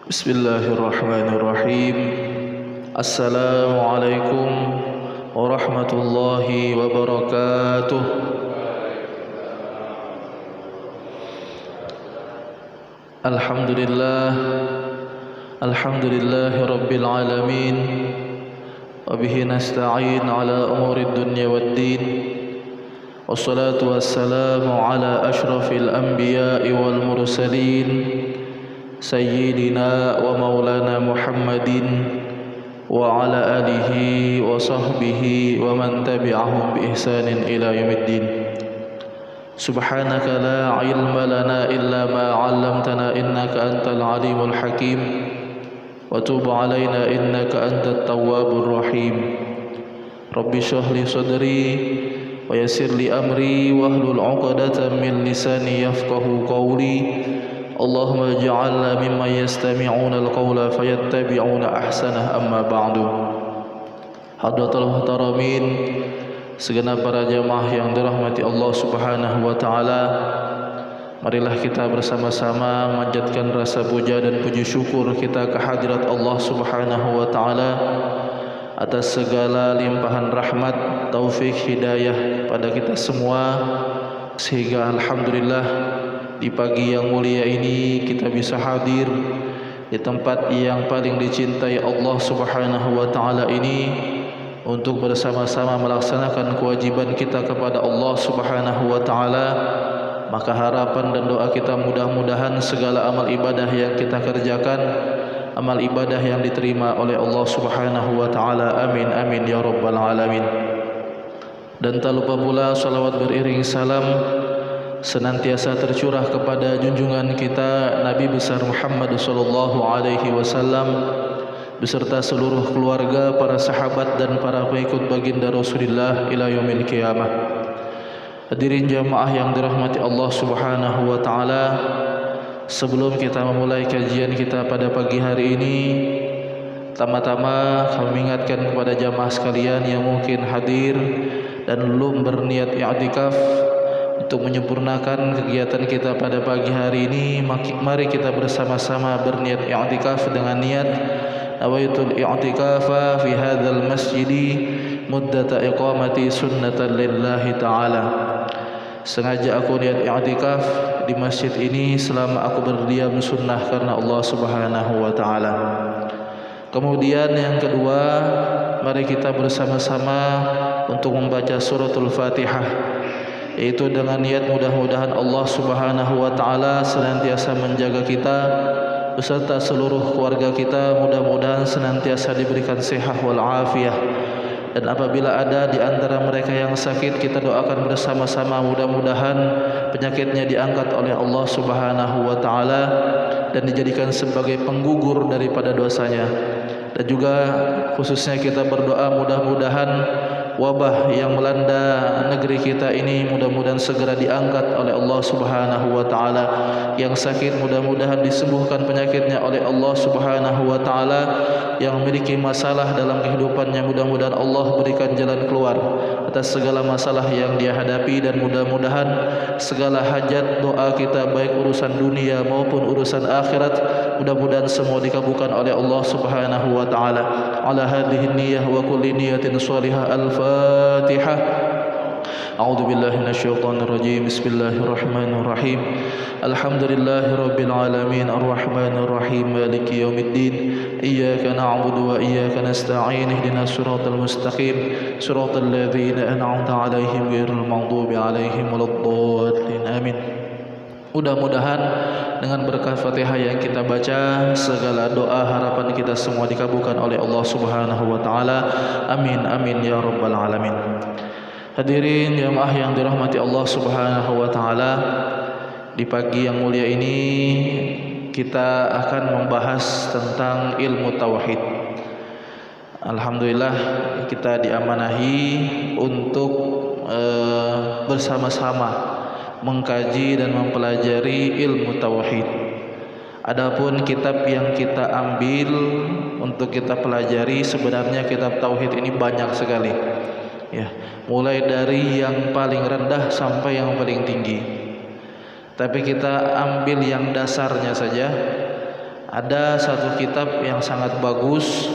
Bismillahirrahmanirrahim. Assalamualaikum warahmatullahi wabarakatuh. Alhamdulillah, alhamdulillahi rabbil alamin. Wabihi nasta'in ala umurid dunya waddin. Wassalatu wassalamu ala ashrafil anbiya'i wal mursalin, Sayyidina wa maulana Muhammadin wa ala alihi wa sahbihi wa man tabi'ahum bi ihsanin ila yaumiddin. Subhanaka la ilma lana illa ma 'allamtana innaka antal alimul hakim wa tub 'alaina innaka antat tawwabur rahim. Rabbi shrah li sadri wa yassir li amri wahlul 'uqdatam min lisani yafqahu qawli. Allahumma ja'alna mimman yastami'una al-qawla fayattabi'una ahsanah, amma ba'du. Hadratul muhtaramin, segenap para jamaah yang dirahmati Allah Subhanahu wa taala, marilah kita bersama-sama manjatkan rasa puja dan puji syukur kita kehadirat Allah Subhanahu wa taala atas segala limpahan rahmat, taufik, hidayah pada kita semua, sehingga alhamdulillah di pagi yang mulia ini kita bisa hadir di tempat yang paling dicintai Allah Subhanahu wa taala ini untuk bersama-sama melaksanakan kewajiban kita kepada Allah Subhanahu wa taala. Maka harapan dan doa kita mudah-mudahan segala amal ibadah yang kita kerjakan, amal ibadah yang diterima oleh Allah Subhanahu wa taala. Amin amin ya rabbal alamin. Dan tak lupa pula salawat beriring salam senantiasa tercurah kepada junjungan kita Nabi besar Muhammad sallallahu alaihi wasallam beserta seluruh keluarga, para sahabat dan para pengikut baginda Rasulullah ila yaumil qiyamah. Hadirin jamaah yang dirahmati Allah Subhanahu wa taala, sebelum kita memulai kajian kita pada pagi hari ini, tama-tama kami ingatkan kepada jamaah sekalian yang mungkin hadir dan belum berniat i'tikaf untuk menyempurnakan kegiatan kita pada pagi hari ini. Mari kita bersama-sama berniat i'tikaf dengan niat nawaitul i'tikafa fi hadzal masjidi muddata iqamati sunnatan lillahi ta'ala. Sengaja aku niat i'tikaf di masjid ini selama aku berdiam sunnah karena Allah Subhanahu wa taala. Kemudian yang kedua, mari kita bersama-sama untuk membaca suratul Fatihah, yaitu dengan niat mudah-mudahan Allah Subhanahu wa taala senantiasa menjaga kita beserta seluruh keluarga kita, mudah-mudahan senantiasa diberikan sehat wal afiah. Dan apabila ada di antara mereka yang sakit, kita doakan bersama-sama mudah-mudahan penyakitnya diangkat oleh Allah Subhanahu wa taala dan dijadikan sebagai penggugur daripada dosanya. Dan juga khususnya kita berdoa mudah-mudahan wabah yang melanda negeri kita ini mudah-mudahan segera diangkat oleh Allah Subhanahu wa taala. Yang sakit mudah-mudahan disembuhkan penyakitnya oleh Allah Subhanahu wa taala. Yang memiliki masalah dalam kehidupannya mudah-mudahan Allah berikan jalan keluar atas segala masalah yang dia hadapi, dan mudah-mudahan segala hajat doa kita baik urusan dunia maupun urusan akhirat mudah-mudahan semua dikabulkan oleh Allah Subhanahu wa taala. Ala hadhihi niyyah wa kulli niyatin shalihah. Al-Fatihah. A'udzu billahi minasyaitonir rajim. Bismillahirrahmanirrahim. Alhamdulillahirabbil alamin arrahmanir rahim maliki yaumiddin. Iyyaka na'budu wa iyyaka nasta'in. Ihdinas siratal mustaqim. Siratal ladzina an'amta 'alaihim ghairil maghdubi 'alaihim waladdallin. Amin. Mudah-mudahan dengan berkat Fatihah yang kita baca, segala doa harapan kita semua dikabulkan oleh Allah Subhanahu wa taala. Amin amin ya rabbal alamin. Hadirin jamaah yang dirahmati Allah Subhanahu wa taala, di pagi yang mulia ini kita akan membahas tentang ilmu tauhid. Alhamdulillah kita diamanahi untuk bersama-sama mengkaji dan mempelajari ilmu tauhid. Adapun kitab yang kita ambil untuk kita pelajari, sebenarnya kitab tauhid ini banyak sekali. Ya, mulai dari yang paling rendah sampai yang paling tinggi. Tapi kita ambil yang dasarnya saja. ada satu kitab yang sangat bagus,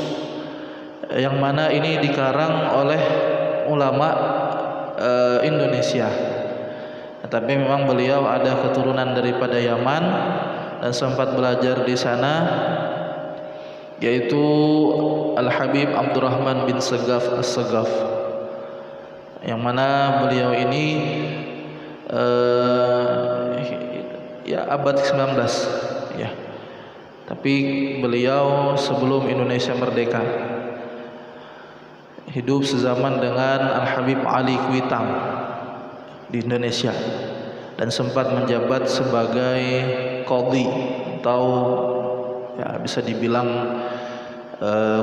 yang mana ini dikarang oleh ulama Indonesia. Tapi memang beliau ada keturunan daripada Yaman dan sempat belajar di sana, yaitu Al-Habib Abdurrahman bin Segaf As-Segaf, yang mana beliau ini ya abad 19 ya. Tapi beliau sebelum Indonesia merdeka, hidup sezaman dengan Al-Habib Ali Kuitang di Indonesia, dan sempat menjabat sebagai qadhi atau ya bisa dibilang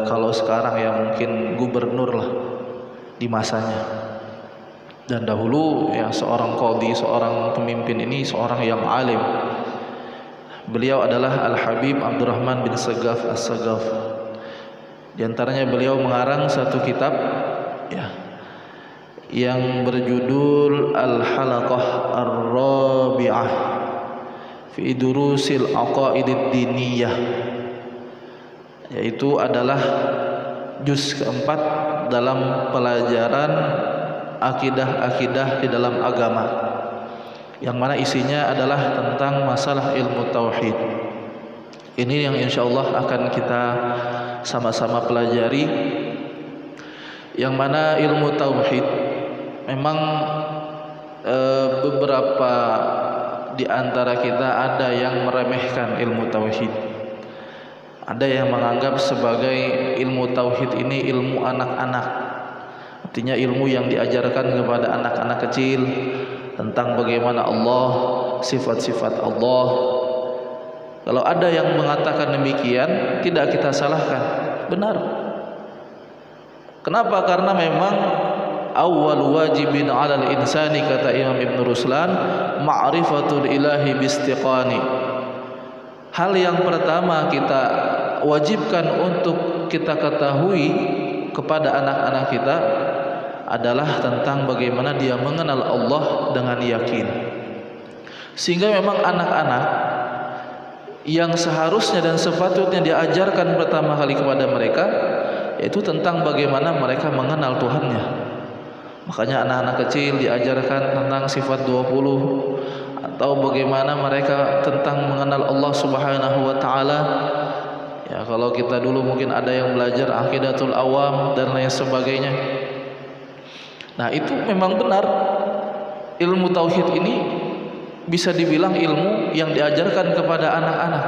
kalau sekarang ya mungkin gubernur lah di masanya. Dan dahulu ya seorang qadhi, seorang pemimpin ini seorang yang alim. Beliau adalah Al-Habib Abdurrahman bin Segaf As-Segaf. Di antaranya beliau mengarang satu kitab ya yang berjudul Al-Halaqah Ar-Rabi'ah fi Durusil Aqaidid Diniyah, yaitu adalah juz keempat dalam pelajaran akidah-akidah di dalam agama, yang mana isinya adalah tentang masalah ilmu tauhid. Ini yang insyaallah akan kita sama-sama pelajari, yang mana ilmu tauhid memang beberapa di antara kita ada yang meremehkan ilmu tauhid. Ada yang menganggap sebagai ilmu tauhid ini ilmu anak-anak, artinya ilmu yang diajarkan kepada anak-anak kecil tentang bagaimana Allah, sifat-sifat Allah. Kalau ada yang mengatakan demikian, tidak kita salahkan, benar. Kenapa? Karena memang awwal wajibin 'alal insani, kata Imam Ibn Ruslan, ma'rifatul ilahi bistiqani. Hal yang pertama kita wajibkan untuk kita ketahui kepada anak-anak kita adalah tentang bagaimana dia mengenal Allah dengan yakin. Sehingga memang anak-anak yang seharusnya dan sepatutnya diajarkan pertama kali kepada mereka yaitu tentang bagaimana mereka mengenal Tuhannya. Makanya anak-anak kecil diajarkan tentang sifat 20, atau bagaimana mereka tentang mengenal Allah Subhanahu wa taala. Ya, kalau kita dulu mungkin ada yang belajar Aqidatul Awam dan lain sebagainya. Nah, itu memang benar, ilmu tauhid ini bisa dibilang ilmu yang diajarkan kepada anak-anak.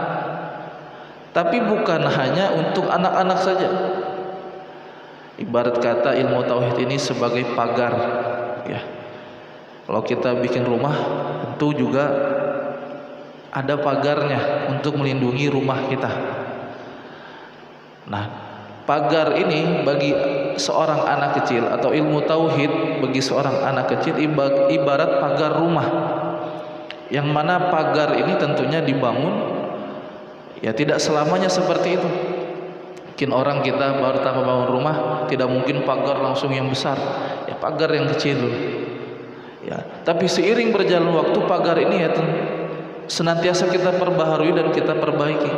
Tapi bukan hanya untuk anak-anak saja. Ibarat kata ilmu tauhid ini sebagai pagar ya. Kalau kita bikin rumah, tentu juga ada pagarnya untuk melindungi rumah kita. Nah, pagar ini bagi seorang anak kecil, atau ilmu tauhid bagi seorang anak kecil ibarat pagar rumah, yang mana pagar ini tentunya dibangun ya tidak selamanya seperti itu. Mungkin orang kita baru pertama bangun rumah, tidak mungkin pagar langsung yang besar, ya pagar yang kecil dulu. Ya, tapi seiring berjalan waktu pagar ini ya senantiasa kita perbaharui dan kita perbaiki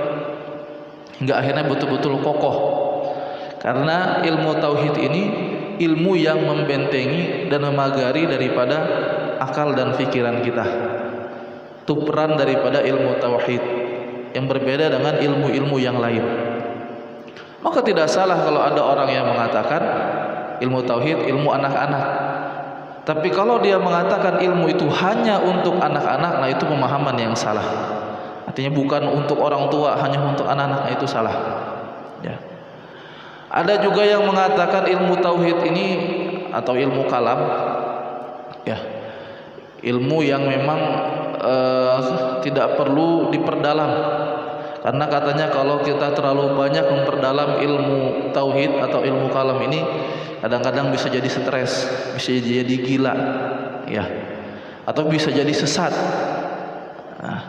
hingga akhirnya betul-betul kokoh. Karena ilmu tauhid ini ilmu yang membentengi dan memagari daripada akal dan pikiran kita. Itu peran daripada ilmu tauhid yang berbeda dengan ilmu-ilmu yang lain. Maka tidak salah kalau ada orang yang mengatakan ilmu tauhid ilmu anak-anak. Tapi kalau dia mengatakan ilmu itu hanya untuk anak-anak, nah itu pemahaman yang salah. Artinya bukan untuk orang tua, hanya untuk anak-anak, nah itu salah. Ya. Ada juga yang mengatakan ilmu tauhid ini atau ilmu kalam, ya, ilmu yang memang tidak perlu diperdalam. Karena katanya kalau kita terlalu banyak memperdalam ilmu tauhid atau ilmu kalam ini, kadang-kadang bisa jadi stres, bisa jadi gila, ya, atau bisa jadi sesat. Nah,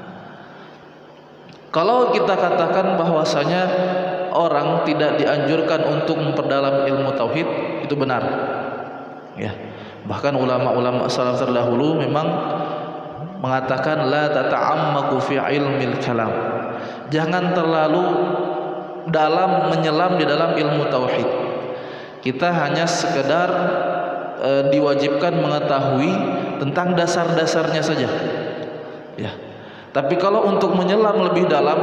kalau kita katakan bahwasanya orang tidak dianjurkan untuk memperdalam ilmu tauhid, itu benar, ya. Bahkan ulama-ulama salaf terdahulu memang mengatakan la tata'ammaku fi ilmil kalam, jangan terlalu dalam menyelam di dalam ilmu tauhid. Kita hanya sekedar diwajibkan mengetahui tentang dasar-dasarnya saja. Ya. Tapi kalau untuk menyelam lebih dalam,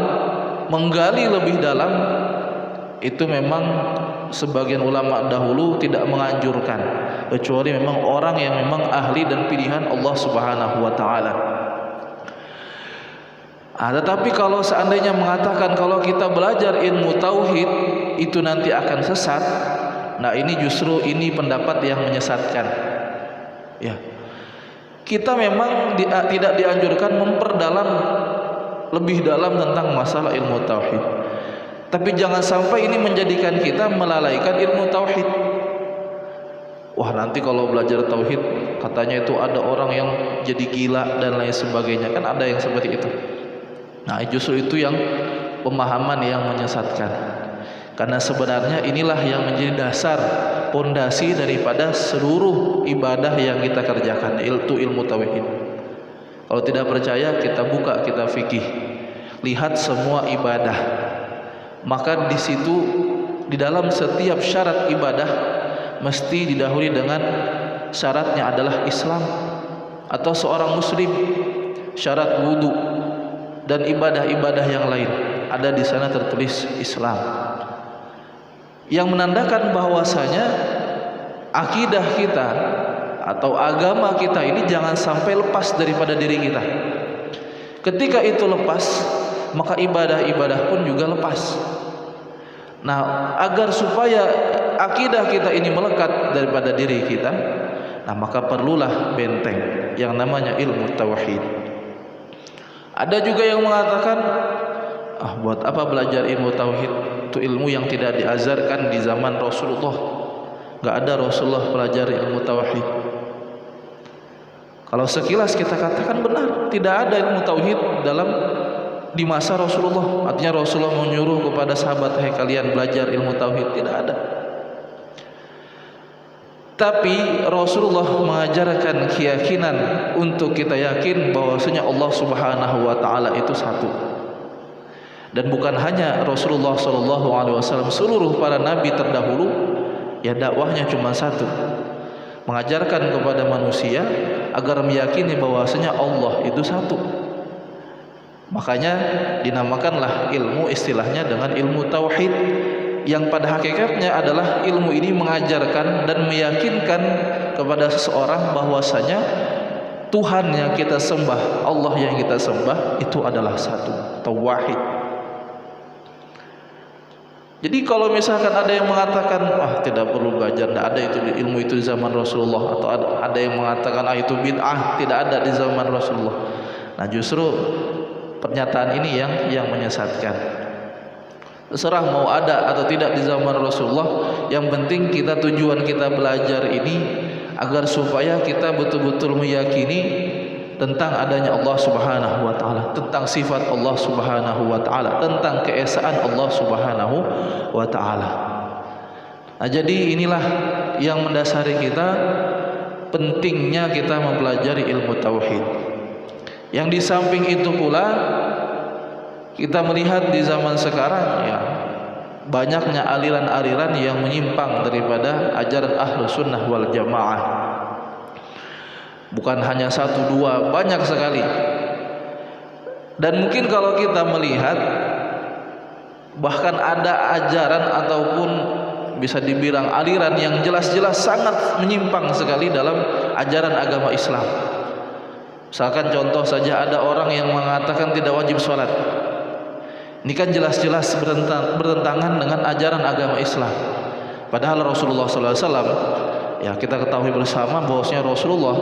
menggali lebih dalam, itu memang sebagian ulama dahulu tidak menganjurkan, kecuali memang orang yang memang ahli dan pilihan Allah Subhanahu wa taala. Tetapi kalau seandainya mengatakan kalau kita belajar ilmu tauhid itu nanti akan sesat, nah ini justru ini pendapat yang menyesatkan. Ya. Kita memang tidak dianjurkan memperdalam lebih dalam tentang masalah ilmu tauhid. Tapi jangan sampai ini menjadikan kita melalaikan ilmu tauhid. Wah, nanti kalau belajar tauhid katanya itu ada orang yang jadi gila dan lain sebagainya. Kan ada yang seperti itu. Nah, justru itu yang pemahaman yang menyesatkan. Karena sebenarnya inilah yang menjadi dasar, pondasi daripada seluruh ibadah yang kita kerjakan, itu ilmu tauhid. Kalau tidak percaya, kita buka kitab fikih, lihat semua ibadah. Maka di situ di dalam setiap syarat ibadah mesti didahului dengan syaratnya adalah Islam atau seorang muslim, syarat wudu dan ibadah-ibadah yang lain ada di sana tertulis Islam, yang menandakan bahwasanya akidah kita atau agama kita ini jangan sampai lepas daripada diri kita. Ketika itu lepas, maka ibadah-ibadah pun juga lepas. Nah, agar supaya akidah kita ini melekat daripada diri kita, nah maka perlulah benteng yang namanya ilmu tauhid. Ada juga yang mengatakan, buat apa belajar ilmu tauhid? Itu ilmu yang tidak diajarkan di zaman Rasulullah. Enggak ada Rasulullah pelajari ilmu tauhid. Kalau sekilas kita katakan benar, tidak ada ilmu tauhid di masa Rasulullah. Artinya Rasulullah menyuruh kepada sahabat, "Hai kalian belajar ilmu tauhid." Tidak ada. Tapi Rasulullah mengajarkan keyakinan untuk kita yakin bahwasanya Allah Subhanahu wa taala itu satu. Dan bukan hanya Rasulullah sallallahu alaihi wasallam, seluruh para nabi terdahulu ya dakwahnya cuma satu. Mengajarkan kepada manusia agar meyakini bahwasanya Allah itu satu. Makanya dinamakanlah ilmu istilahnya dengan ilmu tauhid, yang pada hakikatnya adalah ilmu ini mengajarkan dan meyakinkan kepada seseorang bahwasanya Tuhan yang kita sembah, Allah yang kita sembah itu adalah satu, tauhid. Jadi kalau misalkan ada yang mengatakan tidak perlu belajar, tidak ada itu ilmu itu di zaman Rasulullah, atau ada yang mengatakan itu bid'ah, tidak ada di zaman Rasulullah. Nah, justru pernyataan ini yang menyesatkan. Terserah mau ada atau tidak di zaman Rasulullah, yang penting tujuan kita belajar ini agar supaya kita betul-betul meyakini tentang adanya Allah Subhanahu wa taala, tentang sifat Allah Subhanahu wa taala, tentang keesaan Allah Subhanahu wa taala. Nah, jadi inilah yang mendasari kita pentingnya kita mempelajari ilmu tauhid. Yang di samping itu pula kita melihat di zaman sekarang ya banyaknya aliran-aliran yang menyimpang daripada ajaran Ahlus Sunnah wal Jamaah. Bukan hanya satu dua, banyak sekali. Dan mungkin kalau kita melihat bahkan ada ajaran ataupun bisa dibilang aliran yang jelas-jelas sangat menyimpang sekali dalam ajaran agama Islam. Misalkan contoh saja, ada orang yang mengatakan tidak wajib sholat. Ini kan jelas-jelas bertentangan dengan ajaran agama Islam. Padahal Rasulullah SAW, ya kita ketahui bersama bahwasanya Rasulullah,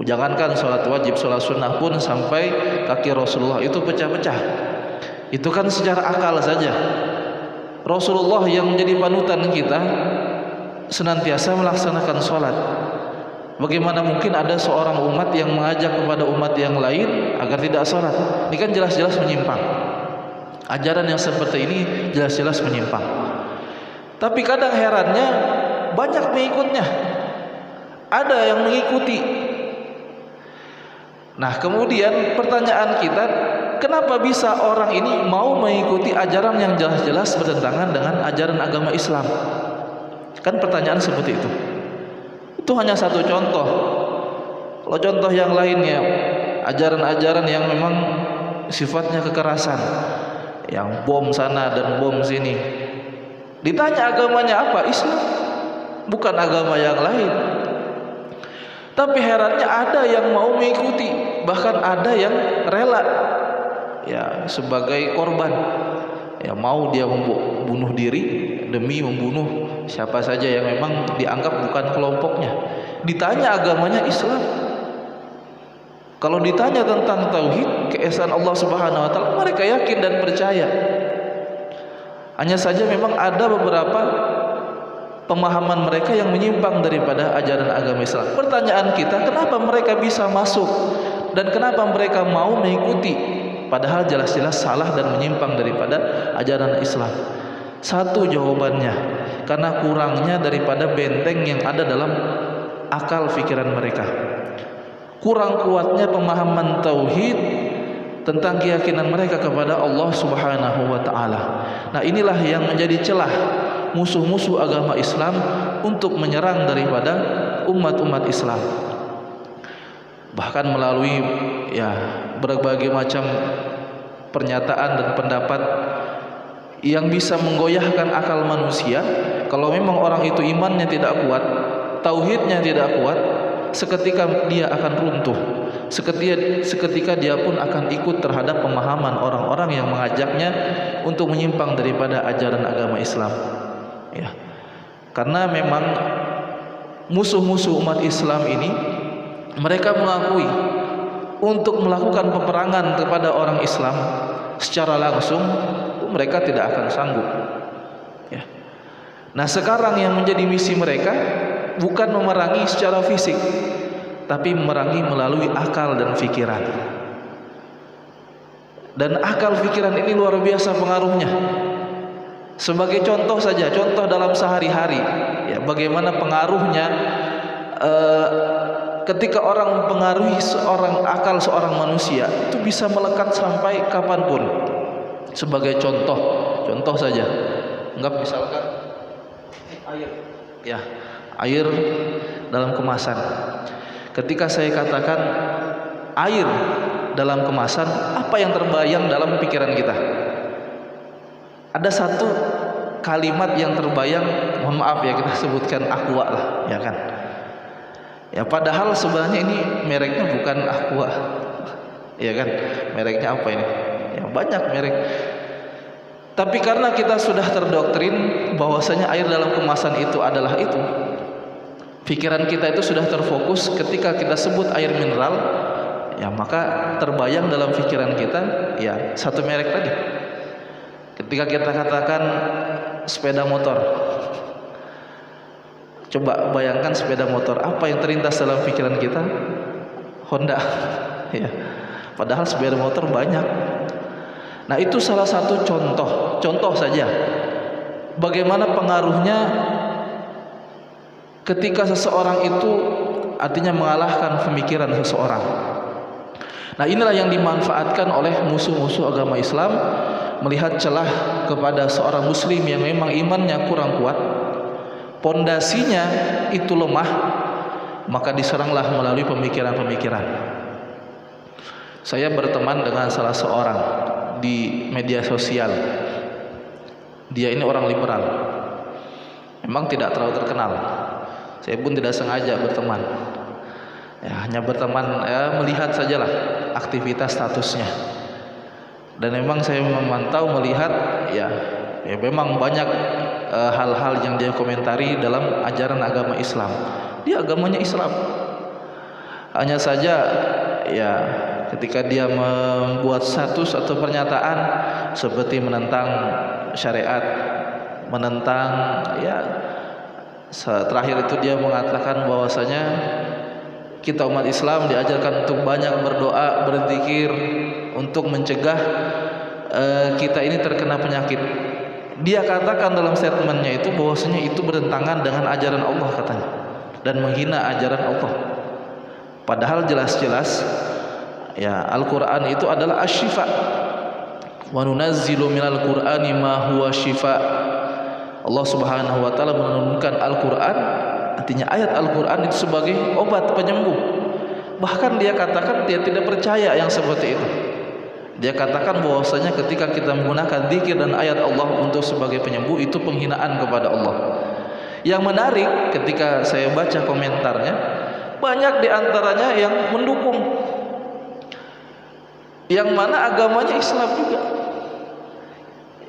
jangankan sholat wajib, sholat sunnah pun sampai kaki Rasulullah itu pecah-pecah. Itu kan secara akal saja. Rasulullah yang menjadi panutan kita senantiasa melaksanakan sholat. Bagaimana mungkin ada seorang umat yang mengajak kepada umat yang lain agar tidak sholat? Ini kan jelas-jelas menyimpang. Ajaran yang seperti ini jelas-jelas menyimpang. Tapi kadang herannya banyak pengikutnya. Ada yang mengikuti. Nah, kemudian pertanyaan kita, kenapa bisa orang ini mau mengikuti ajaran yang jelas-jelas bertentangan dengan ajaran agama Islam? Kan pertanyaan seperti itu. Itu hanya satu contoh. Kalau contoh yang lainnya, ajaran-ajaran yang memang sifatnya kekerasan, yang bom sana dan bom sini, ditanya agamanya apa? Islam, bukan agama yang lain. Tapi herannya ada yang mau mengikuti, bahkan ada yang rela ya sebagai korban. Ya mau dia membunuh diri demi membunuh siapa saja yang memang dianggap bukan kelompoknya. Ditanya agamanya Islam. Kalau ditanya tentang tauhid, keesaan Allah Subhanahu wa taala, mereka yakin dan percaya. Hanya saja memang ada beberapa pemahaman mereka yang menyimpang daripada ajaran agama Islam. Pertanyaan kita, kenapa mereka bisa masuk dan kenapa mereka mau mengikuti padahal jelas-jelas salah dan menyimpang daripada ajaran Islam? Satu jawabannya, karena kurangnya daripada benteng yang ada dalam akal pikiran mereka. Kurang kuatnya pemahaman tauhid tentang keyakinan mereka kepada Allah Subhanahu wa taala. Nah, inilah yang menjadi celah musuh-musuh agama Islam untuk menyerang daripada umat-umat Islam. Bahkan melalui ya berbagai macam pernyataan dan pendapat yang bisa menggoyahkan akal manusia. Kalau memang orang itu imannya tidak kuat, tauhidnya tidak kuat, seketika dia akan runtuh. Seketika dia pun akan ikut terhadap pemahaman orang-orang yang mengajaknya untuk menyimpang daripada ajaran agama Islam. Ya. Karena memang musuh-musuh umat Islam ini mereka mengakui untuk melakukan peperangan kepada orang Islam secara langsung mereka tidak akan sanggup. Ya. Nah, sekarang yang menjadi misi mereka bukan memerangi secara fisik, tapi memerangi melalui akal dan pikiran. Dan akal pikiran ini luar biasa pengaruhnya. Sebagai contoh saja, contoh dalam sehari-hari, ya, bagaimana pengaruhnya ketika orang mempengaruhi akal seorang manusia itu bisa melekat sampai kapanpun. Sebagai contoh saja, anggap misalkan air, ya, air dalam kemasan. Ketika saya katakan air dalam kemasan, apa yang terbayang dalam pikiran kita? Ada satu kalimat yang terbayang, mohon maaf ya kita sebutkan Aqua lah, ya kan? Ya padahal sebenarnya ini mereknya bukan Aqua, ya kan? Mereknya apa ini? Ya banyak merek. Tapi karena kita sudah terdoktrin bahwasanya air dalam kemasan itu adalah itu, pikiran kita itu sudah terfokus ketika kita sebut air mineral, ya maka terbayang dalam pikiran kita ya satu merek tadi. Ketika kita katakan sepeda motor, coba bayangkan sepeda motor, apa yang terlintas dalam pikiran kita? Honda. Ya. Padahal sepeda motor banyak. Nah, itu salah satu contoh saja bagaimana pengaruhnya ketika seseorang itu artinya mengalahkan pemikiran seseorang. Nah, inilah yang dimanfaatkan oleh musuh-musuh agama Islam, melihat celah kepada seorang muslim yang memang imannya kurang kuat, pondasinya itu lemah, maka diseranglah melalui pemikiran-pemikiran. Saya berteman dengan salah seorang di media sosial. Dia ini orang liberal, memang tidak terlalu terkenal. Saya pun tidak sengaja berteman, ya, hanya berteman, ya, melihat sajalah aktivitas statusnya. Dan memang saya memantau melihat ya memang banyak hal-hal yang dia komentari dalam ajaran agama Islam. Dia agamanya Islam. Hanya saja ya ketika dia membuat status atau pernyataan seperti menentang syariat, menentang ya terakhir itu dia mengatakan bahwasanya kita umat Islam diajarkan untuk banyak berdoa, berzikir untuk mencegah kita ini terkena penyakit. Dia katakan dalam statementnya itu bahwasanya itu bertentangan dengan ajaran Allah katanya dan menghina ajaran Allah. Padahal jelas-jelas Ya, Al-Qur'an itu adalah asy-syifa. Wa nunazzilu minal Qur'ani ma huwa syifa. Allah Subhanahu wa taala menurunkan Al-Qur'an, artinya ayat Al-Qur'an itu sebagai obat penyembuh. Bahkan dia katakan dia tidak percaya yang seperti itu. Dia katakan bahwasanya ketika kita menggunakan zikir dan ayat Allah untuk sebagai penyembuh itu penghinaan kepada Allah. Yang menarik ketika saya baca komentarnya, banyak di antaranya yang mendukung, yang mana agamanya Islam juga.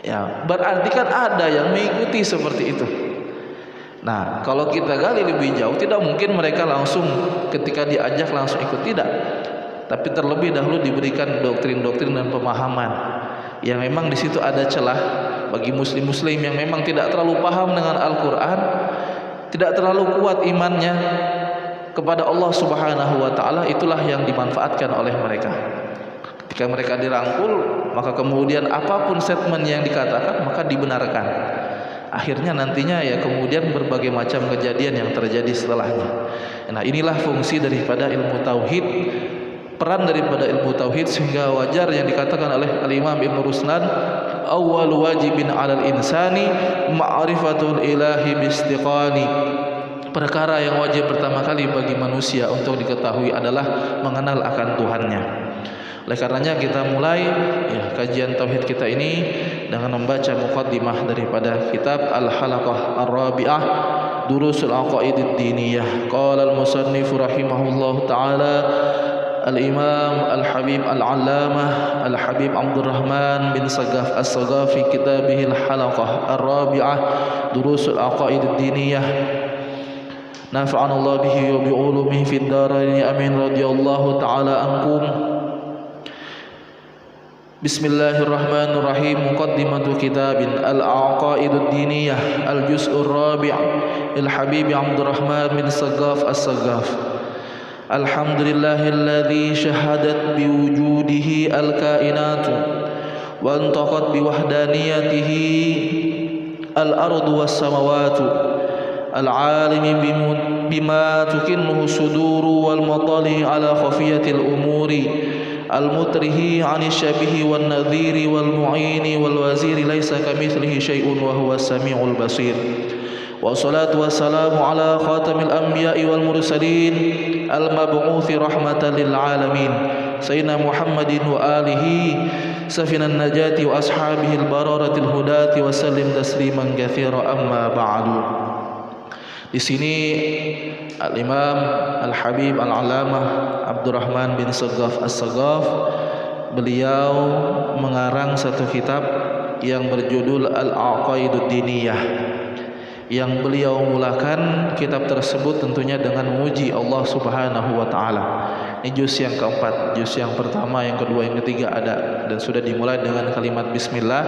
Ya, berarti kan ada yang mengikuti seperti itu. Nah, kalau kita gali lebih jauh, tidak mungkin mereka langsung ketika diajak langsung ikut, tidak. Tapi terlebih dahulu diberikan doktrin-doktrin dan pemahaman yang memang di situ ada celah bagi muslim-muslim yang memang tidak terlalu paham dengan Al-Qur'an, tidak terlalu kuat imannya kepada Allah Subhanahu wa taala. Itulah yang dimanfaatkan oleh mereka. Ketika mereka dirangkul, maka kemudian apapun statement yang dikatakan maka dibenarkan. Akhirnya nantinya ya kemudian berbagai macam kejadian yang terjadi setelahnya. Nah, inilah fungsi daripada ilmu tauhid, peran daripada ilmu tauhid, sehingga wajar yang dikatakan oleh Al-Imam Ibn Ruslan, awwal wajibin 'alal insani ma'rifatul ilahi bistiqani. Perkara yang wajib pertama kali bagi manusia untuk diketahui adalah mengenal akan Tuhannya. Oleh karenanya kita mulai ya kajian tauhid kita ini dengan membaca muqaddimah daripada kitab Al-Halaqah Ar-Rabi'ah Durusul Aqaidid Diniyah. Qala al-musannif rahimahullahu taala Al-Imam Al-Habib Al-Allamah Al-Habib Abdurrahman bin Saggaf As-Saggaf fi kitabih Al-Halaqah Ar-Rabi'ah Durusul Aqaidid Diniyah. Nafa'ana Allah bihi wa bi ulumihi fid dharain amin radhiyallahu taala ankum. Bismillahirrahmanirrahim. Muqaddimatu kitabin Al-Aqaidud Diniyah Al-Juz'ur Rabi' Al-Habib Abdurrahman bin Saggaf As-Saggaf. Alhamdulillahilladzi syahadat biwujudihi al-kainatu wa antaqat biwahdaniyatihi al-ardu was-samawatu al-alimi bima tukinnuhu suduru wal matali ala khafiyatil umuri al-mutrihi 'ani syabihi wan nadhiri wal mu'ini wal waziri laisa kamitslihi syai'un wa huwas samiul basir. Wassalatu wassalamu ala khatamil anbiya'i wal mursalin al-mab'uthi rahmatan lil alamin sayyidina Muhammadin wa alihi safinan najati wa ashabihi al-bararatil hudati wa sallim tasliman katsira, amma ba'du. Di sini Al-Imam Al-Habib Al-Allamah Abdurrahman bin Saggaf As-Saggaf, beliau mengarang satu kitab yang berjudul Al-Aqaidud Diniyah, yang beliau mulakan kitab tersebut tentunya dengan memuji Allah Subhanahu wa taala. Ini juz yang keempat, juz yang pertama, yang kedua, yang ketiga ada, dan sudah dimulai dengan kalimat bismillah.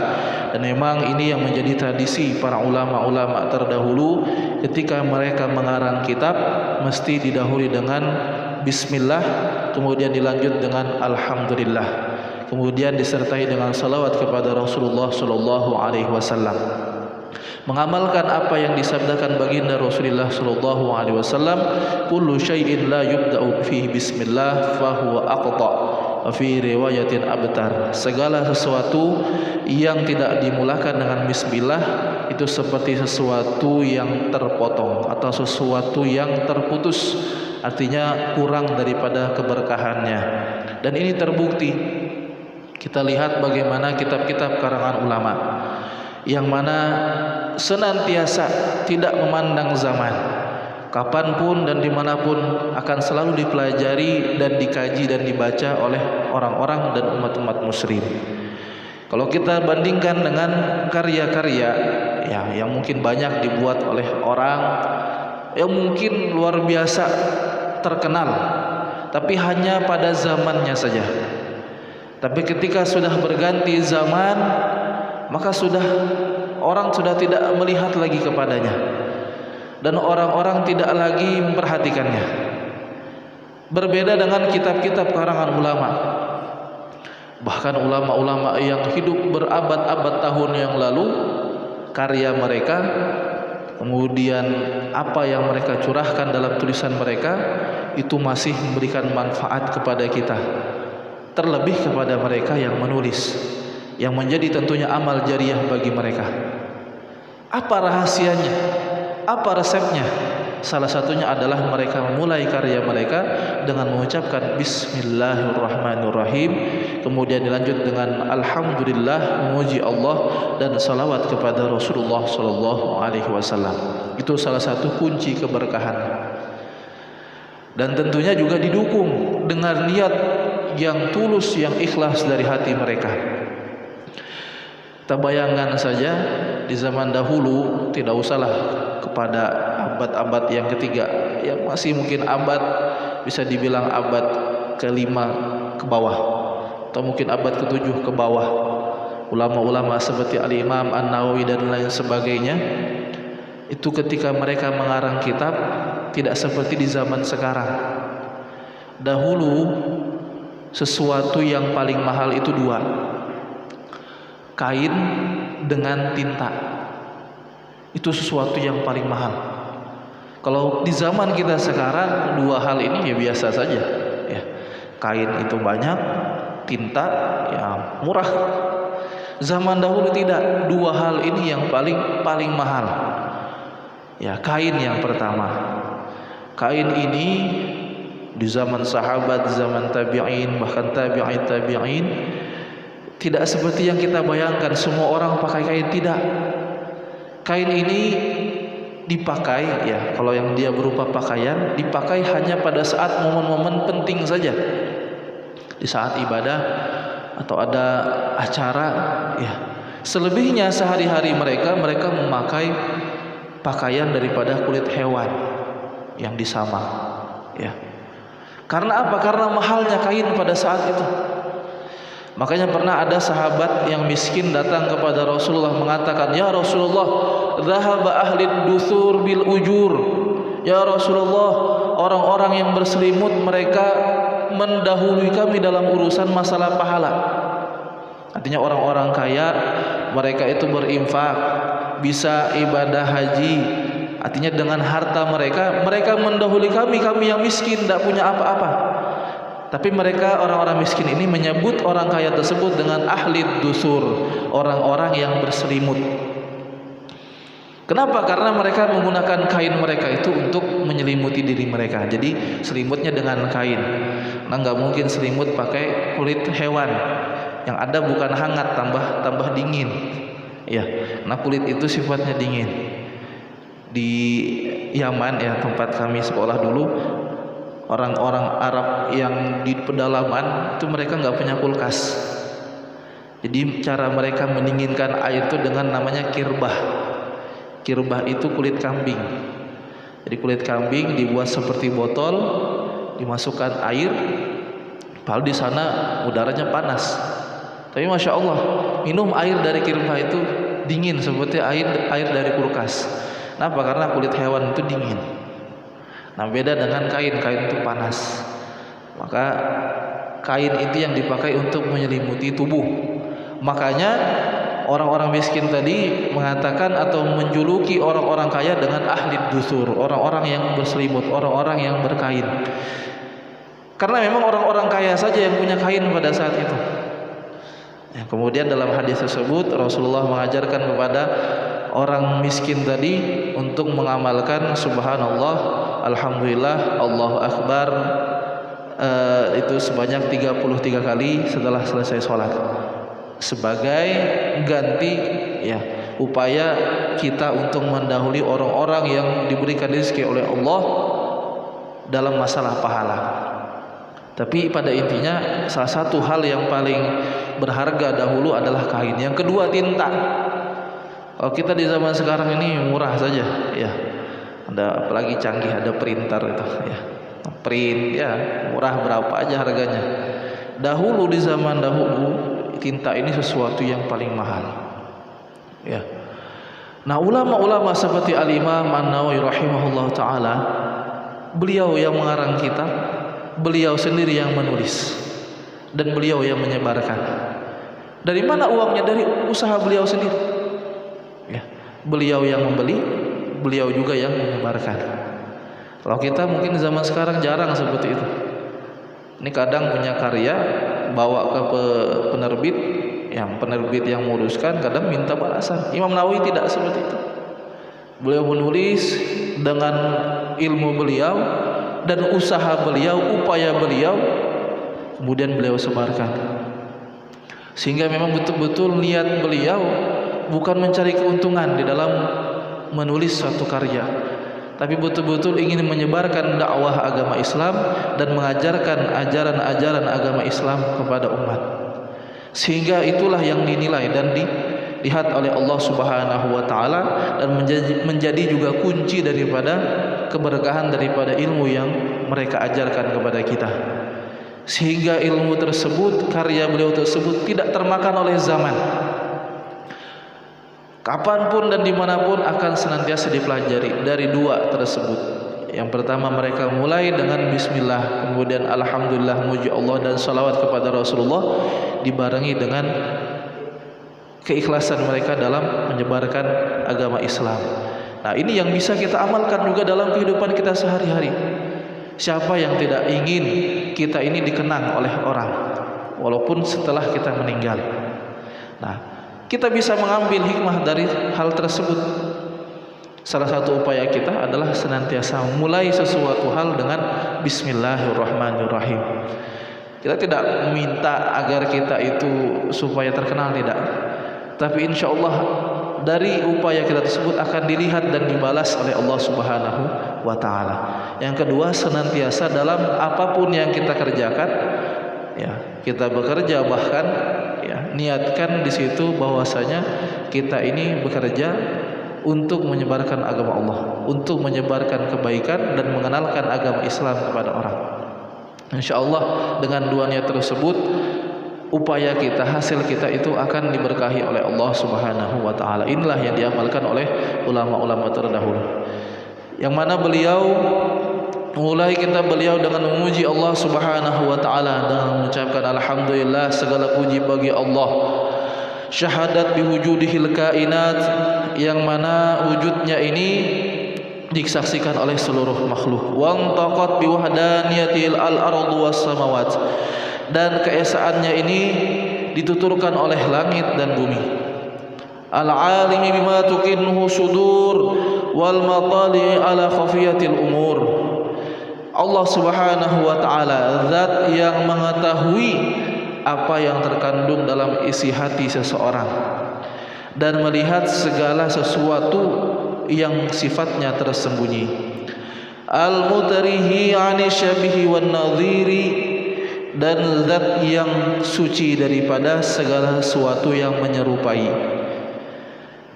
Dan memang ini yang menjadi tradisi para ulama-ulama terdahulu, ketika mereka mengarang kitab mesti didahului dengan bismillah, kemudian dilanjut dengan alhamdulillah, kemudian disertai dengan salawat kepada Rasulullah sallallahu alaihi wasallam. Mengamalkan apa yang disabdakan baginda Rasulullah sallallahu alaihi wasallam, kullu syai'in la yubda'u fihi bismillah fa huwa aqta, wa fi riwayatin abtar. Segala sesuatu yang tidak dimulakan dengan bismillah itu seperti sesuatu yang terpotong atau sesuatu yang terputus, artinya kurang daripada keberkahannya. Dan ini terbukti. Kita lihat bagaimana kitab-kitab karangan ulama yang mana senantiasa tidak memandang zaman, kapanpun dan dimanapun akan selalu dipelajari dan dikaji dan dibaca oleh orang-orang dan umat-umat muslim. Kalau kita bandingkan dengan karya-karya ya yang mungkin banyak dibuat oleh orang yang mungkin luar biasa terkenal, tapi hanya pada zamannya saja. Tapi ketika sudah berganti zaman, maka orang sudah tidak melihat lagi kepadanya, dan orang-orang tidak lagi memperhatikannya. Berbeda dengan kitab-kitab karangan ulama. Bahkan ulama-ulama yang hidup berabad-abad tahun yang lalu, karya mereka, kemudian apa yang mereka curahkan dalam tulisan mereka itu masih memberikan manfaat kepada kita. terlebih kepada mereka yang menulis, yang menjadi tentunya amal jariah bagi mereka. Apa rahasianya? Apa resepnya? Salah satunya adalah mereka memulai karya mereka dengan mengucapkan Bismillahirrahmanirrahim, kemudian dilanjut dengan Alhamdulillah, memuji Allah, dan salawat kepada Rasulullah Sallallahu Alaihi Wasallam. Itu salah satu kunci keberkahan. Dan tentunya juga didukung dengan niat yang tulus, yang ikhlas dari hati mereka. Kita bayangkan saja di zaman dahulu, tidak usahlah kepada abad-abad yang ketiga, yang masih mungkin abad, bisa dibilang abad ke-5 ke bawah, atau mungkin abad ke-7 ke bawah. Ulama-ulama seperti Al-Imam An-Nawawi dan lain sebagainya, itu ketika mereka mengarang kitab tidak seperti di zaman sekarang. Dahulu sesuatu yang paling mahal itu dua: kain dengan tinta. Itu sesuatu yang paling mahal. Kalau di zaman kita sekarang, dua hal ini ya biasa saja ya. Kain itu banyak, tinta ya murah. Zaman dahulu tidak, dua hal ini yang paling mahal. Ya, kain yang pertama. Kain ini di zaman sahabat, zaman tabi'in, bahkan tabi'in tidak seperti yang kita bayangkan semua orang pakai kain, tidak. Kain ini dipakai ya, kalau yang dia berupa pakaian, dipakai hanya pada saat momen-momen penting saja. Di saat ibadah atau ada acara ya. Selebihnya sehari-hari mereka memakai pakaian daripada kulit hewan yang disamak ya. Karena apa? Karena mahalnya kain pada saat itu. Makanya pernah ada sahabat yang miskin datang kepada Rasulullah mengatakan, "Ya Rasulullah, dhahaba ahli dusur bil ujur." Ya Rasulullah, orang-orang yang berselimut mereka mendahului kami dalam urusan masalah pahala. Artinya orang-orang kaya mereka itu berinfak, bisa ibadah haji. Artinya dengan harta mereka mendahului kami yang miskin tidak punya apa-apa. Tapi mereka orang-orang miskin ini menyebut orang kaya tersebut dengan ahli dusur, orang-orang yang berselimut. Kenapa? Karena mereka menggunakan kain mereka itu untuk menyelimuti diri mereka. Jadi selimutnya dengan kain. Nah, nggak mungkin selimut pakai kulit hewan. Yang ada bukan hangat, tambah dingin. Ya, nah kulit itu sifatnya dingin. Di Yaman ya, tempat kami sekolah dulu, orang-orang Arab yang di pedalaman itu mereka nggak punya kulkas. Jadi cara mereka mendinginkan air itu dengan namanya kirbah. Kirbah itu kulit kambing. Jadi kulit kambing dibuat seperti botol, dimasukkan air, padahal di sana udaranya panas. Tapi masya Allah, minum air dari kirbah itu dingin seperti air dari kulkas. Kenapa? Karena kulit hewan itu dingin. Nah, beda dengan kain itu panas. Maka kain itu yang dipakai untuk menyelimuti tubuh. Makanya orang-orang miskin tadi mengatakan atau menjuluki orang-orang kaya dengan ahli dusur, orang-orang yang berselimut, orang-orang yang berkain. Karena memang orang-orang kaya saja yang punya kain pada saat itu. Ya, kemudian dalam hadis tersebut Rasulullah mengajarkan kepada orang miskin tadi untuk mengamalkan subhanallah, alhamdulillah, Allahu akbar, itu sebanyak 33 kali setelah selesai sholat, sebagai ganti ya upaya kita untuk mendahului orang-orang yang diberikan rezeki oleh Allah dalam masalah pahala. Tapi pada intinya salah satu hal yang paling berharga dahulu adalah kain. Yang kedua tinta. Kalau kita di zaman sekarang ini murah saja ya. Ada apalagi canggih, ada printer itu ya. Print ya, murah berapa aja harganya. Dahulu di zaman dahulu tinta ini sesuatu yang paling mahal. Ya. Nah, ulama-ulama seperti Al-Imam An-Nawawi rahimahullah taala, beliau yang mengarang kitab, beliau sendiri yang menulis dan beliau yang menyebarkan. Dari mana uangnya? Dari usaha beliau sendiri. Ya. Beliau yang membeli, beliau juga yang menyebarkan. Kalau kita mungkin zaman sekarang jarang seperti itu. Ini kadang punya karya bawa ke penerbit, yang penerbit yang menguruskan kadang minta balasan. Imam Nawawi tidak seperti itu. Beliau menulis dengan ilmu beliau dan usaha beliau, upaya beliau, kemudian beliau sebarkan. Sehingga memang betul-betul niat beliau bukan mencari keuntungan di dalam menulis suatu karya, tapi betul-betul ingin menyebarkan dakwah agama Islam dan mengajarkan ajaran-ajaran agama Islam kepada umat. Sehingga itulah yang dinilai dan dilihat oleh Allah Subhanahu wa taala dan menjadi juga kunci daripada keberkahan daripada ilmu yang mereka ajarkan kepada kita. Sehingga ilmu tersebut, karya beliau tersebut tidak termakan oleh zaman. Kapanpun dan dimanapun akan senantiasa dipelajari dari dua tersebut. Yang pertama, mereka mulai dengan bismillah, kemudian alhamdulillah, muji Allah dan salawat kepada Rasulullah, dibarengi dengan keikhlasan mereka dalam menyebarkan agama Islam. Nah, ini yang bisa kita amalkan juga dalam kehidupan kita sehari-hari. Siapa yang tidak ingin kita ini dikenang oleh orang walaupun setelah kita meninggal? Nah, kita bisa mengambil hikmah dari hal tersebut. Salah satu upaya kita adalah senantiasa memulai sesuatu hal dengan bismillahirrahmanirrahim. Kita tidak meminta agar kita itu supaya terkenal, tidak. Tapi insya Allah dari upaya kita tersebut akan dilihat dan dibalas oleh Allah Subhanahu wa taala. Yang kedua, senantiasa dalam apapun yang kita kerjakan, ya, kita bekerja bahkan ya, niatkan di situ bahwasanya kita ini bekerja untuk menyebarkan agama Allah, untuk menyebarkan kebaikan dan mengenalkan agama Islam kepada orang. Insyaallah dengan dua niat tersebut, upaya kita, hasil kita itu akan diberkahi oleh Allah Subhanahu wa taala. Inilah yang diamalkan oleh ulama-ulama terdahulu. Yang mana beliau mulai kitab beliau dengan memuji Allah Subhanahu wa taala dengan mengucapkan alhamdulillah, segala puji bagi Allah. Syahadat biwujudihil kainat, yang mana wujudnya ini disaksikan oleh seluruh makhluk. Wa antaqat biwahdaniyatil al-ardu was samawat, dan keesaannya ini dituturkan oleh langit dan bumi. Al-alimi bima tukinnuhu sudur wal matali ala khafiyatil umur. Allah Subhanahu wa taala zat yang mengetahui apa yang terkandung dalam isi hati seseorang dan melihat segala sesuatu yang sifatnya tersembunyi. Al-mutarihi 'ani syabihi wan nadhiri, dan zat yang suci daripada segala sesuatu yang menyerupai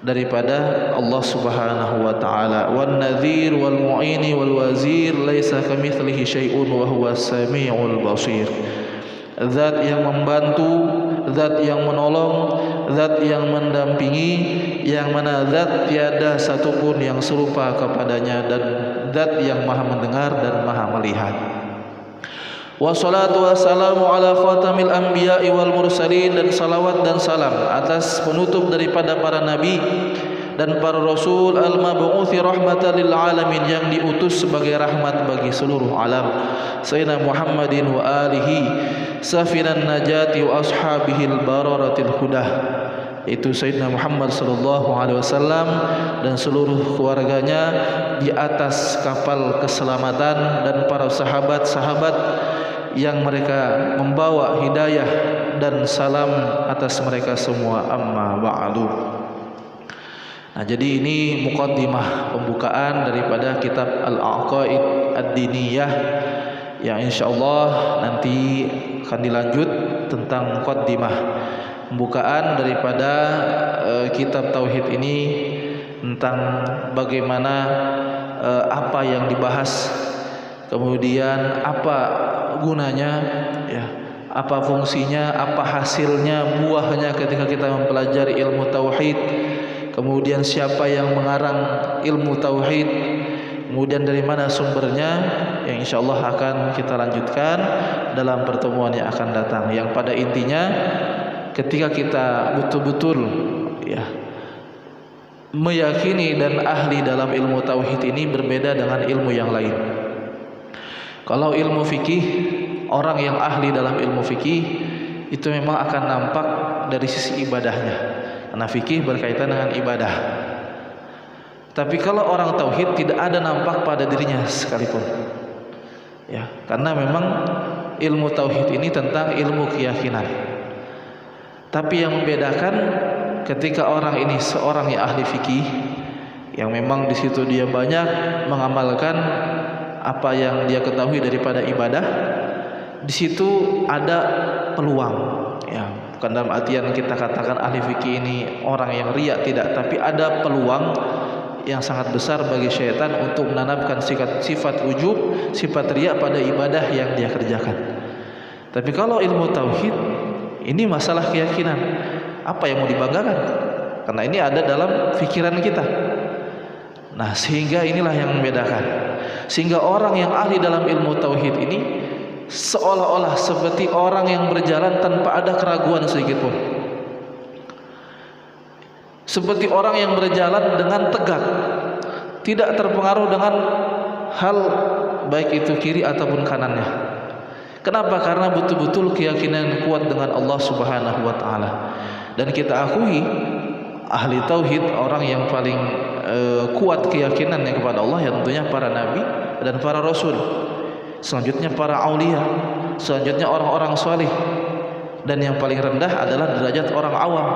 daripada Allah Subhanahu wa taala. Wan nadhir wal mu'ini wal wazir laisa kamitslihi syai'un wa huwas samiul basir. Zat yang membantu, zat yang menolong, zat yang mendampingi, yang mana zat tiada satupun yang serupa kepadanya, dan zat yang maha mendengar dan maha melihat. Wassalatu wassalamu ala khatamil anbiya'i wal mursalin, dan salawat dan salam atas penutup daripada para nabi dan para rasul, al-mab'uthi rahmatan lil alamin, yang diutus sebagai rahmat bagi seluruh alam, Sayyidina Muhammadin wa alihi safinan najati wa ashabihil bararatil hudah, itu Sayyidina Muhammad sallallahu alaihi wasallam dan seluruh keluarganya di atas kapal keselamatan, dan para sahabat-sahabat yang mereka membawa hidayah dan salam atas mereka semua. Amma ba'du. Nah, jadi ini muqaddimah, pembukaan daripada kitab Al-Aqaid Ad-Diniyah, yang insyaallah nanti akan dilanjut tentang muqaddimah, pembukaan daripada kitab tauhid ini, tentang bagaimana apa yang dibahas, kemudian apa gunanya, ya, apa fungsinya, apa hasilnya, buahnya ketika kita mempelajari ilmu tauhid. Kemudian siapa yang mengarang ilmu tauhid, kemudian dari mana sumbernya, yang insyaallah akan kita lanjutkan dalam pertemuan yang akan datang. Yang pada intinya, ketika kita betul-betul ya meyakini dan ahli dalam ilmu tauhid ini berbeda dengan ilmu yang lain. Kalau ilmu fikih, orang yang ahli dalam ilmu fikih itu memang akan nampak dari sisi ibadahnya, karena fikih berkaitan dengan ibadah. Tapi kalau orang tauhid tidak ada nampak pada dirinya sekalipun, ya, karena memang ilmu tauhid ini tentang ilmu keyakinan. Tapi yang membedakan ketika orang ini seorang yang ahli fikih, yang memang di situ dia banyak mengamalkan apa yang dia ketahui daripada ibadah, di situ ada peluang, ya, bukan dalam artian kita katakan ahli fikih ini orang yang riya, tidak, tapi ada peluang yang sangat besar bagi syaitan untuk menanamkan sifat ujub, sifat riya pada ibadah yang dia kerjakan. Tapi kalau ilmu tauhid ini masalah keyakinan, apa yang mau dibanggakan? Karena ini ada dalam pikiran kita. Nah, sehingga inilah yang membedakan. Sehingga orang yang ahli dalam ilmu tauhid ini seolah-olah seperti orang yang berjalan tanpa ada keraguan sedikit pun. Seperti orang yang berjalan dengan tegak, tidak terpengaruh dengan hal baik itu kiri ataupun kanannya. Kenapa? Karena betul-betul keyakinan kuat dengan Allah Subhanahu wa taala. Dan kita akui ahli tauhid, orang yang paling kuat keyakinannya kepada Allah, yang tentunya para nabi dan para rasul. Selanjutnya para aulia, selanjutnya orang-orang saleh. Dan yang paling rendah adalah derajat orang awam,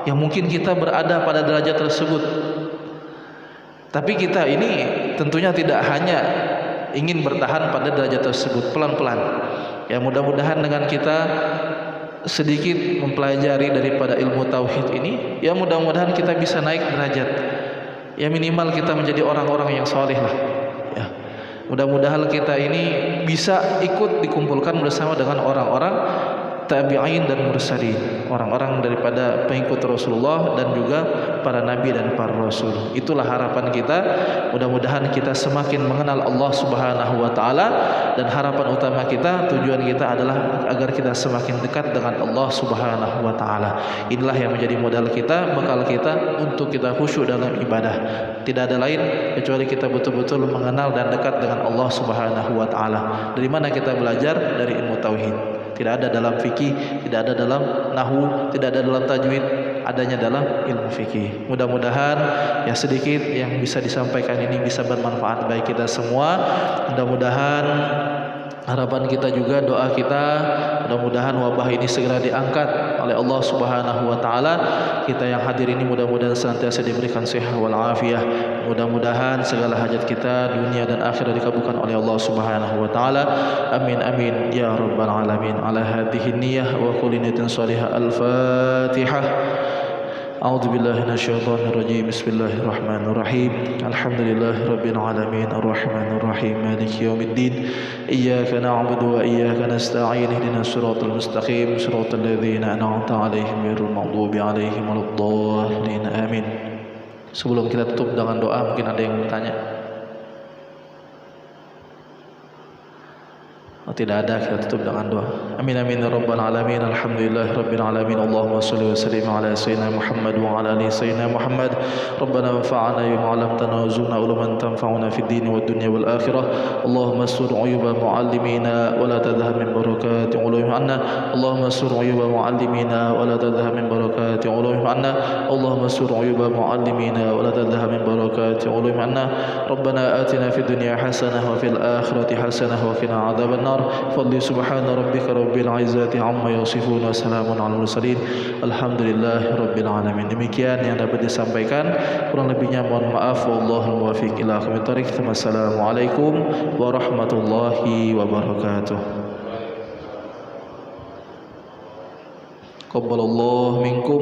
yang mungkin kita berada pada derajat tersebut. Tapi kita ini tentunya tidak hanya ingin bertahan pada derajat tersebut, pelan-pelan. Ya, mudah-mudahan dengan kita sedikit mempelajari daripada ilmu tauhid ini, ya mudah-mudahan kita bisa naik derajat. Ya minimal kita menjadi orang-orang yang saleh lah. Ya. Mudah-mudahan kita ini bisa ikut dikumpulkan bersama dengan orang-orang tabi'in dan mursalin, orang-orang daripada pengikut Rasulullah dan juga para nabi dan para rasul. Itulah harapan kita. Mudah-mudahan kita semakin mengenal Allah Subhanahu wa taala, dan harapan utama kita, tujuan kita adalah agar kita semakin dekat dengan Allah Subhanahu wa taala. Inilah yang menjadi modal kita, bekal kita untuk kita khusyuk dalam ibadah. Tidak ada lain kecuali kita betul-betul mengenal dan dekat dengan Allah Subhanahu wa taala. Dari mana kita belajar? Dari ilmu tauhid. Tidak ada dalam fikih, tidak ada dalam nahwu, tidak ada dalam tajwid, adanya dalam ilmu fikih. Mudah-mudahan ya sedikit yang bisa disampaikan ini bisa bermanfaat bagi kita semua. Mudah-mudahan harapan kita juga, doa kita, mudah-mudahan wabah ini segera diangkat oleh Allah Subhanahu wa taala. Kita yang hadir ini mudah-mudahan senantiasa diberikan sehat wal afiyah. Mudah-mudahan segala hajat kita dunia dan akhirat dikabulkan oleh Allah Subhanahu wa taala. Amin amin ya rabbal alamin. Ala hadhihi niyyah wa kulli niyatin salihah. Al-Fatihah. A'udzu billahi minasyaitonir rajim. Bismillahirrahmanirrahim. Alhamdulillahirabbil alamin arrahmanir rahim maliki yaumiddin. Iyyaka na'budu wa iyyaka nasta'in. Ihdinas siratal mustaqim, siratal ladzina an'amta 'alaihim ghairil maghdubi 'alaihim waladdallin. Amin. Sebelum kita tutup dengan doa, mungkin ada yang bertanya. Tidak ada, kita tutup dengan doa. Amin amin ya rabbal alamin. Alhamdulillah rabbil alamin. Allahumma shalli wa sallim ala sayyidina Muhammad wa ala ali sayyidina Muhammad. Rabbana anfa'na bima 'allamtana warzuqna ilman tanfa'una fid din wad dunya wal akhirah. Allahumma sur 'uyuba mu'allimina wa la tadhhab min barakati 'ulumihim 'anna. Allahumma sur 'uyuba mu'allimina wa la tadhhab min barakati 'ulumihim 'anna. Allahumma sur 'uyuba mu'allimina wa la tadhhab min barakati 'ulumihim 'anna. Rabbana atina fid dunya hasanah wa fil akhirati hasanah wa qina 'adzaban nar. Fadli subhana rabbika rabbil izzati amma yasifun wa salamun alal mursalin. Alhamdulillahi rabbil alamin. Demikian yang dapat disampaikan, kurang lebihnya mohon maaf. Wallahul muwaffiq ila aqwamit thoriq. Wassalamualaikum warahmatullahi wabarakatuh. Qabbalallahu minkum